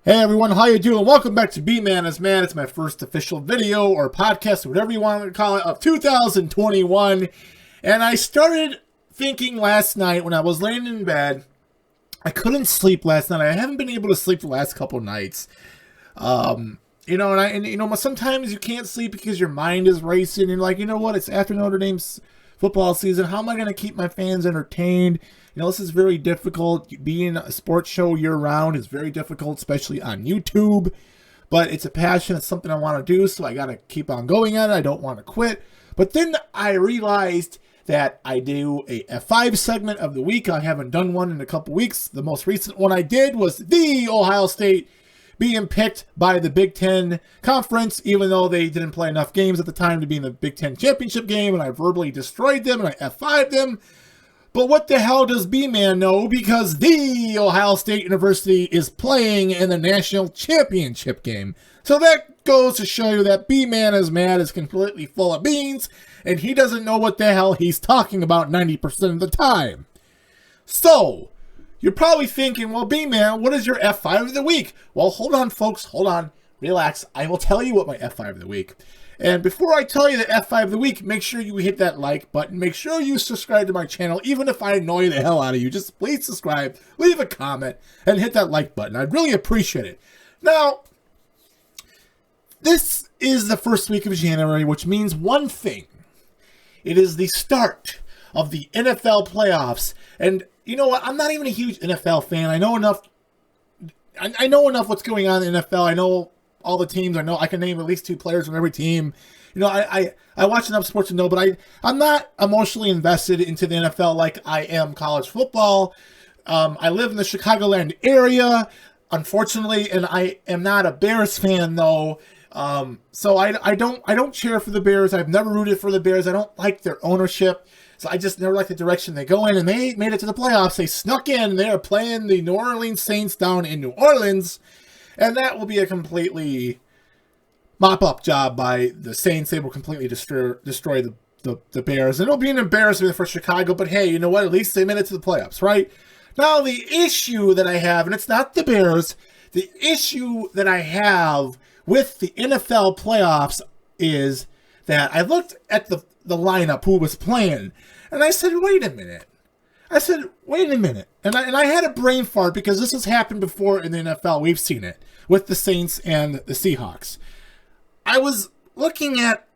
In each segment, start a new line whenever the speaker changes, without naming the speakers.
Hey everyone, how you doing? Welcome back to Be Man as Man. It's my first official video or podcast, whatever you want to call it, of 2021. And I started thinking last night when I was laying in bed. I couldn't sleep last night. I haven't been able to sleep the last couple nights. Sometimes you can't sleep because your mind is racing. And you're like, you know what? It's after Notre Dame's football season. How am I going to keep my fans entertained? This is very difficult. Being a sports show year-round is very difficult, especially on YouTube. But it's a passion. It's something I want to do, so I got to keep on going at it. I don't want to quit. But then I realized that I do a F5 segment of the week. I haven't done one in a couple weeks. The most recent one I did was the Ohio State being picked by the Big Ten Conference, even though they didn't play enough games at the time to be in the Big Ten Championship game, and I verbally destroyed them, and I F5'd them. But what the hell does B-Man know? Because the Ohio State University is playing in the national championship game. So that goes to show you that B-Man is mad, is completely full of beans, and he doesn't know what the hell he's talking about 90% of the time. So, you're probably thinking, well, B-Man, what is your F5 of the week? Well, hold on, folks. Hold on. Relax. I will tell you what my F5 of the week. And before I tell you the F5 of the week, make sure you hit that like button. Make sure you subscribe to my channel, even if I annoy the hell out of you. Just please subscribe, leave a comment, and hit that like button. I'd really appreciate it. Now, this is the first week of January, which means one thing. It is the start of the NFL playoffs. And you know what? I'm not even a huge NFL fan. I know enough what's going on in the NFL. I know all the teams. I can name at least 2 players from every team. I watch enough sports to know, but I'm not emotionally invested into the NFL like I am college football. I live in the Chicagoland area, unfortunately, and I am not a Bears fan though. So I don't cheer for the Bears. I've never rooted for the Bears. I don't like their ownership. So I just never like the direction they go in, and they made it to the playoffs. They snuck in, and they are playing the New Orleans Saints down in New Orleans. And that will be a completely mop-up job by the Saints. They will completely destroy the Bears. And it'll be an embarrassment for Chicago, but hey, you know what? At least they made it to the playoffs, right? Now, the issue that I have, and it's not the Bears, the issue that I have with the NFL playoffs is that I looked at the lineup who was playing, and I said, wait a minute. And I had a brain fart because this has happened before in the NFL. We've seen it with the Saints and the Seahawks. I was looking at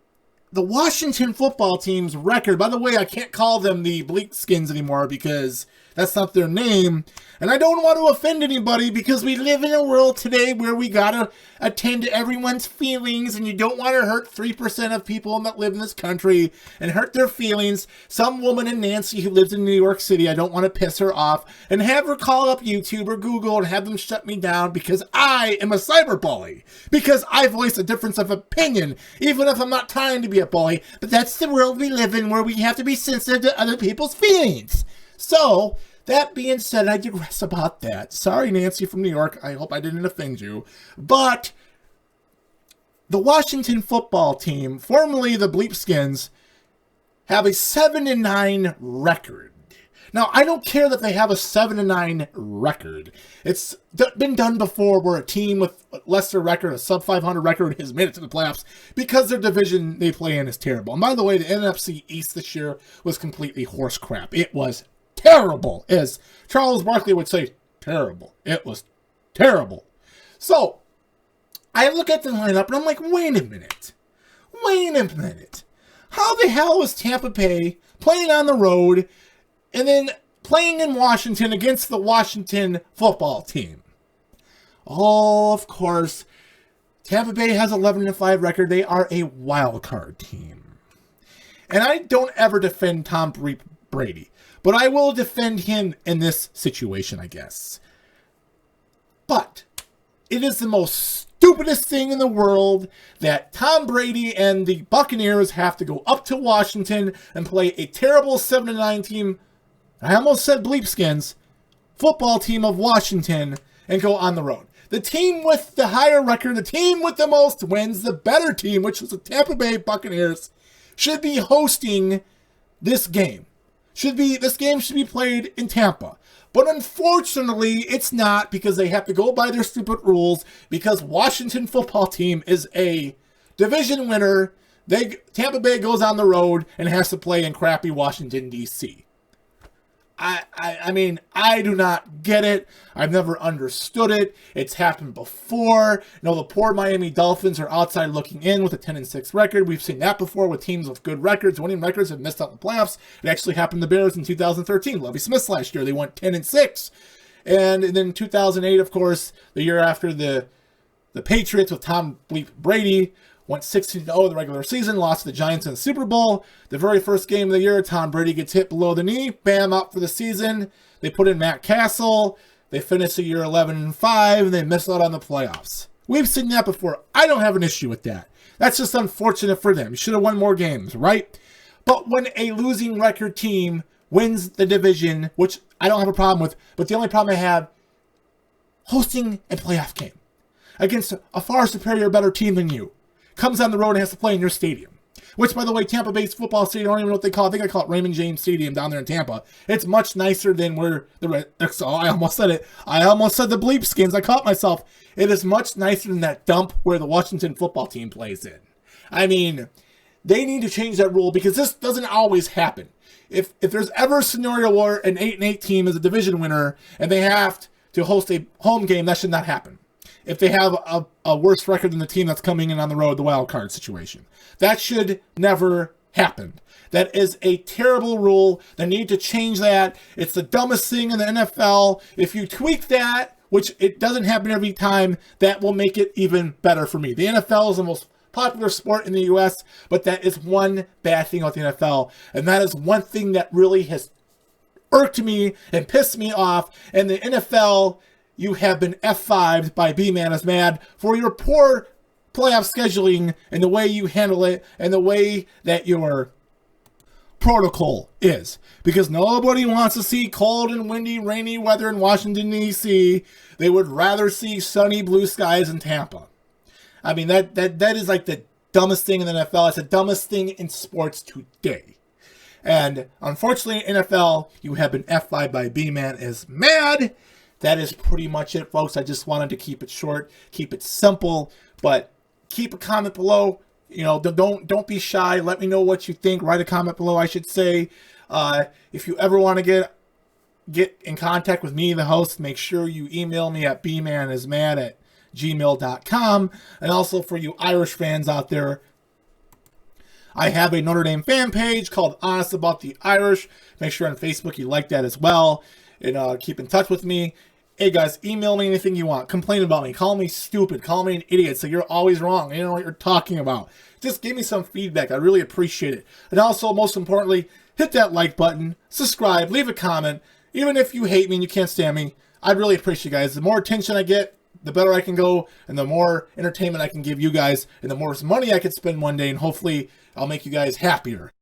the Washington football team's record. By the way, I can't call them the bleep skins anymore because that's not their name. And I don't want to offend anybody because we live in a world today where we gotta attend to everyone's feelings, and you don't want to hurt 3% of people that live in this country and hurt their feelings. Some woman in Nancy who lives in New York City, I don't want to piss her off and have her call up YouTube or Google and have them shut me down because I am a cyberbully. Because I voice a difference of opinion, even if I'm not trying to be a bully. But that's the world we live in, where we have to be sensitive to other people's feelings. So, that being said, I digress about that. Sorry, Nancy from New York. I hope I didn't offend you. But the Washington football team, formerly the Bleepskins, have a 7-9 record. Now, I don't care that they have a 7-9 record. It's been done before where a team with lesser record, a sub-500 record, has made it to the playoffs because their division they play in is terrible. And by the way, the NFC East this year was completely horse crap. It was terrible, as Charles Barkley would say, terrible. It was terrible. So, I look at the lineup and I'm like, wait a minute. How the hell is Tampa Bay playing on the road and then playing in Washington against the Washington football team? Oh, of course, Tampa Bay has 11-5 record. They are a wild card team. And I don't ever defend Tom Brady, but I will defend him in this situation, I guess. But it is the most stupidest thing in the world that Tom Brady and the Buccaneers have to go up to Washington and play a terrible 7-9 team, I almost said Bleepskins, football team of Washington, and go on the road. The team with the higher record, the team with the most wins, the better team, which is the Tampa Bay Buccaneers, should be hosting this game. This game should be played in Tampa. But unfortunately, it's not, because they have to go by their stupid rules, because Washington football team is a division winner. Tampa Bay goes on the road and has to play in crappy Washington, D.C. I mean, I do not get it. I've never understood it. It's happened before. The poor Miami Dolphins are outside looking in with a 10-6 record. We've seen that before with teams with good records. Winning records have missed out in the playoffs. It actually happened to the Bears in 2013. Lovie Smith last year, they went 10-6. And then 2008, of course, the year after the Patriots with Tom Bleep Brady, went 16-0 in the regular season, lost to the Giants in the Super Bowl. The very first game of the year, Tom Brady gets hit below the knee, bam, out for the season. They put in Matt Castle. They finished the year 11-5, and they missed out on the playoffs. We've seen that before. I don't have an issue with that. That's just unfortunate for them. You should have won more games, right? But when a losing record team wins the division, which I don't have a problem with, but the only problem I have, hosting a playoff game against a far superior, better team than you, comes on the road and has to play in your stadium. Which, by the way, Tampa Bay's football stadium, I don't even know what they call it. I think I call it Raymond James Stadium down there in Tampa. It's much nicer than where I almost said it. I almost said the bleep skins. I caught myself. It is much nicer than that dump where the Washington football team plays in. I mean, they need to change that rule, because this doesn't always happen. If there's ever a scenario where an 8-8 team is a division winner and they have to host a home game, that should not happen. If they have a worse record than the team that's coming in on the road, the wild card situation. That should never happen. That is a terrible rule. They need to change that. It's the dumbest thing in the NFL. If you tweak that, which it doesn't happen every time, that will make it even better for me. The NFL is the most popular sport in the U.S., but that is one bad thing about the NFL. And that is one thing that really has irked me and pissed me off. And the NFL, you have been F5'd by B-Man is Mad for your poor playoff scheduling and the way you handle it and the way that your protocol is. Because nobody wants to see cold and windy, rainy weather in Washington, D.C. They would rather see sunny blue skies in Tampa. I mean, that is like the dumbest thing in the NFL. It's the dumbest thing in sports today. And unfortunately, NFL, you have been F5'd by B-Man is Mad. That is pretty much it, folks. I just wanted to keep it short, keep it simple, but keep a comment below. Don't be shy. Let me know what you think. Write a comment below, I should say. If you ever want to get in contact with me, the host, make sure you email me at bmanismad@gmail.com. And also for you Irish fans out there, I have a Notre Dame fan page called Honest About the Irish. Make sure on Facebook you like that as well. And keep in touch with me. Hey guys, email me anything you want. Complain about me. Call me stupid. Call me an idiot. So you're always wrong. You don't know what you're talking about. Just give me some feedback. I really appreciate it. And also, most importantly, hit that like button. Subscribe. Leave a comment. Even if you hate me and you can't stand me, I'd really appreciate you guys. The more attention I get, the better I can go. And the more entertainment I can give you guys. And the more money I can spend one day. And hopefully, I'll make you guys happier.